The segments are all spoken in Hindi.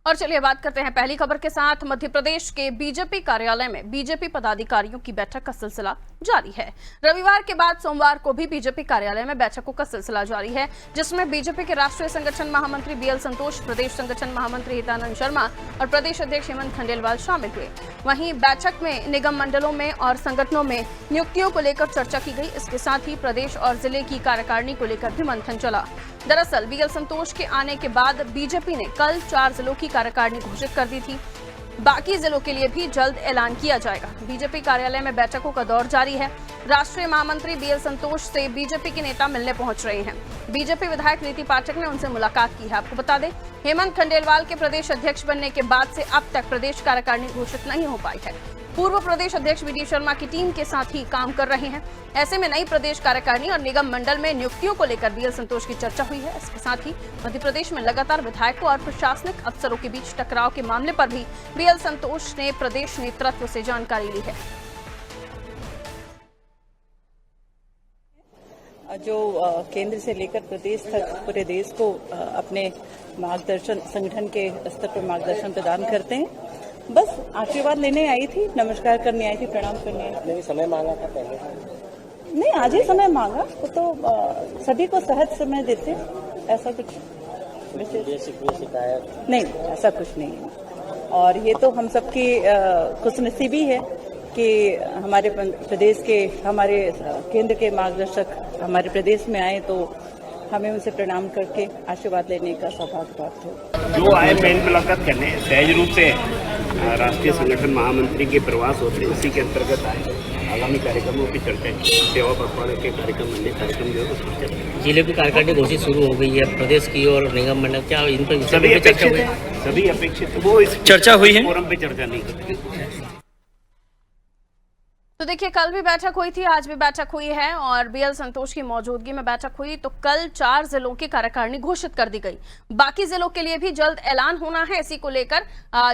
और चलिए बात करते हैं पहली खबर के साथ। मध्य प्रदेश के बीजेपी कार्यालय में बीजेपी पदाधिकारियों की बैठक का सिलसिला जारी है। रविवार के बाद सोमवार को भी बीजेपी कार्यालय में बैठकों का सिलसिला जारी है, जिसमें बीजेपी के राष्ट्रीय संगठन महामंत्री बीएल संतोष, प्रदेश संगठन महामंत्री हितानंद शर्मा और प्रदेश अध्यक्ष हेमंत खंडेलवाल शामिल हुए। वहीं बैठक में निगम मंडलों में और संगठनों में नियुक्तियों को लेकर चर्चा की गई। इसके साथ ही प्रदेश और जिले की कार्यकारिणी को लेकर भी मंथन चला। दरअसल बीएल संतोष के आने के बाद बीजेपी ने कल 4 जिलों की कार्यकारिणी घोषित कर दी थी। बाकी जिलों के लिए भी जल्द ऐलान किया जाएगा। बीजेपी कार्यालय में बैठकों का दौर जारी है। राष्ट्रीय महामंत्री बीएल संतोष से बीजेपी के नेता मिलने पहुंच रहे हैं। बीजेपी विधायक रीति पाठक ने उनसे मुलाकात की है। आपको बता दें, हेमंत खंडेलवाल के प्रदेश अध्यक्ष बनने के बाद से अब तक प्रदेश कार्यकारिणी घोषित नहीं हो पाई है। पूर्व प्रदेश अध्यक्ष वीडी शर्मा की टीम के साथ ही काम कर रहे हैं। ऐसे में नई प्रदेश कार्यकारिणी और निगम मंडल में नियुक्तियों को लेकर बीएल संतोष की चर्चा हुई है। इसके साथ ही मध्य प्रदेश में लगातार विधायकों और प्रशासनिक अफसरों के बीच टकराव के मामले पर भी बीएल संतोष ने प्रदेश नेतृत्व से जानकारी ली है। जो केंद्र से लेकर प्रदेश तक पूरे देश को अपने मार्गदर्शन, संगठन के स्तर पर मार्गदर्शन प्रदान करते हैं। बस आशीर्वाद लेने आई थी, नमस्कार करने आई थी, प्रणाम करने आई थी। समय मांगा था पहले? नहीं, आज ही समय मांगा तो सभी को सहज समय देते, ऐसा कुछ विशेष शिकायत नहीं, ऐसा कुछ नहीं है। और ये तो हम सबकी खुशनसीबी है कि हमारे प्रदेश के, हमारे केंद्र के मार्गदर्शक हमारे प्रदेश में आए तो हमें उनसे प्रणाम करके आशीर्वाद लेने का सौभाग्य प्राप्त हो। जो आए मेन मुलाकात करने सहज रूप से राष्ट्रीय संगठन महामंत्री के प्रवास होते हैं, उसी के अंतर्गत आए। आगामी कार्यक्रमों की चर्चा, सेवा पखवाड़े के कार्यक्रम, अन्य कार्यक्रम जो है जिले की कार्यकारिणी घोषित शुरू हो गई है, प्रदेश की और निगम मंडल, क्या इन पर सभी अपेक्षित वो इस चर्चा हुई है? फोरम पे चर्चा नहीं करती। तो देखिए, कल भी बैठक हुई थी, आज भी बैठक हुई है और बीएल संतोष की मौजूदगी में बैठक हुई। तो कल 4 जिलों की कार्यकारिणी घोषित कर दी गई। बाकी जिलों के लिए भी जल्द ऐलान होना है। इसी को लेकर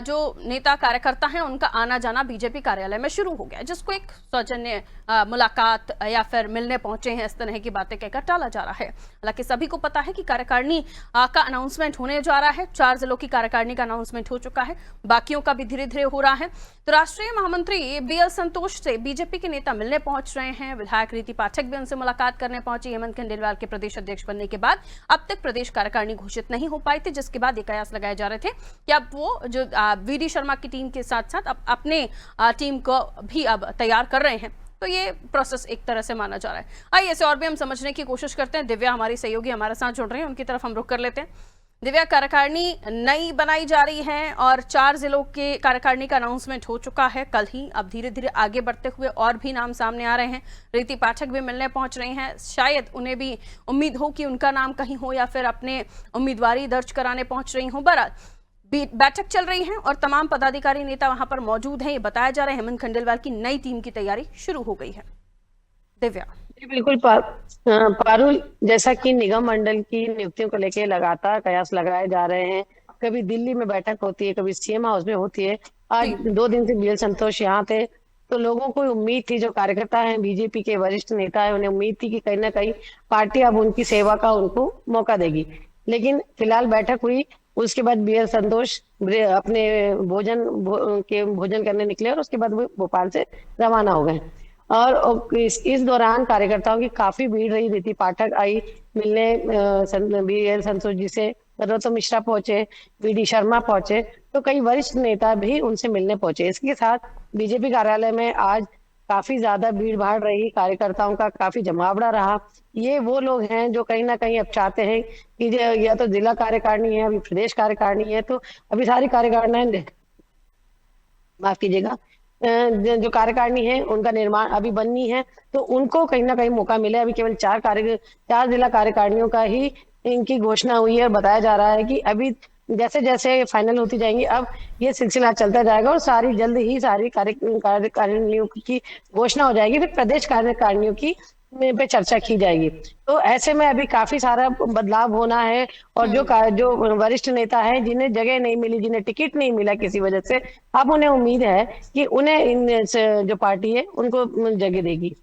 जो नेता कार्यकर्ता हैं उनका आना जाना बीजेपी कार्यालय में शुरू हो गया, जिसको एक सौजन्य मुलाकात या फिर मिलने पहुंचे हैं, इस तरह की बातें कहकर टाला जा रहा है। हालांकि सभी को पता है कि कार्यकारिणी का अनाउंसमेंट होने जा रहा है। 4 जिलों की कार्यकारिणी का अनाउंसमेंट हो चुका है, बाकियों का भी धीरे धीरे हो रहा है। तो राष्ट्रीय महामंत्री बीएल संतोष से बीजेपी के नेता मिलने पहुंच रहे हैं। विधायक रीति पाठक भी उनसे मुलाकात करने पहुंची। हेमंत खंडेलवाल के प्रदेश अध्यक्ष बनने के बाद अब तक प्रदेश कार्यकारिणी घोषित नहीं हो पाई थी, जिसके बाद ये कयास लगाए जा रहे थे कि अब वो जो वीडी शर्मा की टीम के साथ साथ अब अपने टीम को भी अब तैयार कर रहे हैं। तो ये प्रोसेस एक तरह से माना जा रहा है। आइए इसे और भी हम समझने की कोशिश करते हैं। दिव्या हमारी सहयोगी हमारे साथ जुड़ रही है, उनकी तरफ हम रुख कर लेते हैं। दिव्या, कार्यकारिणी नई बनाई जा रही है और 4 जिलों के कार्यकारिणी का अनाउंसमेंट हो चुका है कल ही। अब धीरे धीरे आगे बढ़ते हुए और भी नाम सामने आ रहे हैं। रीति पाठक भी मिलने पहुंच रही हैं। शायद उन्हें भी उम्मीद हो कि उनका नाम कहीं हो या फिर अपने उम्मीदवारी दर्ज कराने पहुंच रही हो। बहरहाल बैठक चल रही है और तमाम पदाधिकारी नेता वहां पर मौजूद हैं। ये बताया जा रहा है हेमंत खंडेलवाल की नई टीम की तैयारी शुरू हो गई है। दिव्या। बिल्कुल पारुल, जैसा कि निगम मंडल की नियुक्तियों को लेकर लगातार कयास लगाए जा रहे हैं। कभी दिल्ली में बैठक होती है, कभी सीएम हाउस में होती है। आज 2 दिन से बीएल संतोष यहाँ थे, तो लोगों को उम्मीद थी, जो कार्यकर्ता हैं, बीजेपी के वरिष्ठ नेता है, उन्हें उम्मीद थी कि कहीं ना कहीं पार्टी अब उनकी सेवा का उनको मौका देगी। लेकिन फिलहाल बैठक हुई, उसके बाद बीएल संतोष अपने भोजन करने निकले और उसके बाद वो भोपाल से रवाना हो गए। और इस दौरान कार्यकर्ताओं की काफी भीड़ रही। रीति पाठक आई मिलने, बीएल संतोष जी से, नरोत्तम मिश्रा पहुंचे, वीडी शर्मा पहुंचे, तो कई वरिष्ठ नेता भी उनसे मिलने पहुंचे। इसके साथ बीजेपी कार्यालय में आज काफी ज्यादा भीड़ भाड़ रही, कार्यकर्ताओं का काफी जमावड़ा रहा। ये वो लोग हैं जो कहीं ना कहीं अब चाहते हैं कि या तो जिला कार्यकारिणी है, अभी प्रदेश कार्यकारिणी है, तो अभी सारी कार्यकारिणी, माफ कीजिएगा, जो कार्यकारिणी है उनका निर्माण अभी बननी है, तो उनको कहीं ना कहीं मौका मिले। अभी केवल 4 जिला कार्यकारिणियों का ही इनकी घोषणा हुई है। बताया जा रहा है कि अभी जैसे जैसे फाइनल होती जाएंगी, अब ये सिलसिला चलता जाएगा और जल्द ही सारी कार्यकारिणियों की घोषणा हो जाएगी। फिर प्रदेश कार्यकारिणियों की पे चर्चा की जाएगी। तो ऐसे में अभी काफी सारा बदलाव होना है और जो वरिष्ठ नेता हैं, जिन्हें जगह नहीं मिली, जिन्हें टिकट नहीं मिला किसी वजह से, अब उन्हें उम्मीद है कि उन्हें जो पार्टी है उनको जगह देगी।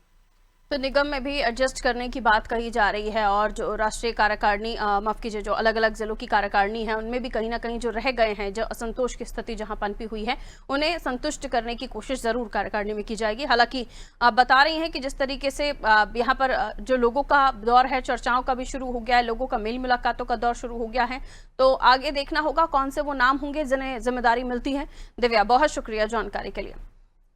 तो निगम में भी एडजस्ट करने की बात कही जा रही है और जो राष्ट्रीय कार्यकारिणी माफ कीजिए जो अलग अलग जिलों की कार्यकारिणी है उनमें भी कहीं ना कहीं जो रह गए हैं, जो असंतोष की स्थिति जहां पनपी हुई है, उन्हें संतुष्ट करने की कोशिश जरूर कार्यकारिणी में की जाएगी। हालांकि आप बता रही हैं कि जिस तरीके से यहाँ पर जो लोगों का दौर है, चर्चाओं का भी शुरू हो गया है, लोगों का मेल मुलाकातों का दौर शुरू हो गया है, तो आगे देखना होगा कौन से वो नाम होंगे जिन्हें जिम्मेदारी मिलती है। दिव्या, बहुत शुक्रिया जानकारी के लिए।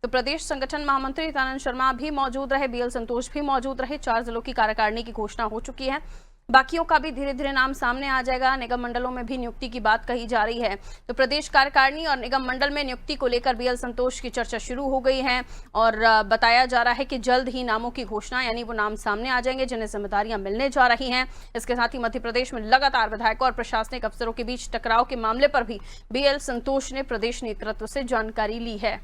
तो प्रदेश संगठन महामंत्री हितानंद शर्मा भी मौजूद रहे, बीएल संतोष भी मौजूद रहे। 4 जिलों की कार्यकारिणी की घोषणा हो चुकी है, बाकियों का भी धीरे धीरे नाम सामने आ जाएगा। निगम मंडलों में भी नियुक्ति की बात कही जा रही है। तो प्रदेश कार्यकारिणी और निगम मंडल में नियुक्ति को लेकर बीएल संतोष की चर्चा शुरू हो गई है और बताया जा रहा है कि जल्द ही नामों की घोषणा, यानी वो नाम सामने आ जाएंगे जिन्हें जिम्मेदारियां मिलने जा रही हैं। इसके साथ ही मध्य प्रदेश में लगातार विधायकों और प्रशासनिक अफसरों के बीच टकराव के मामले पर भी बीएल संतोष ने प्रदेश नेतृत्व से जानकारी ली है।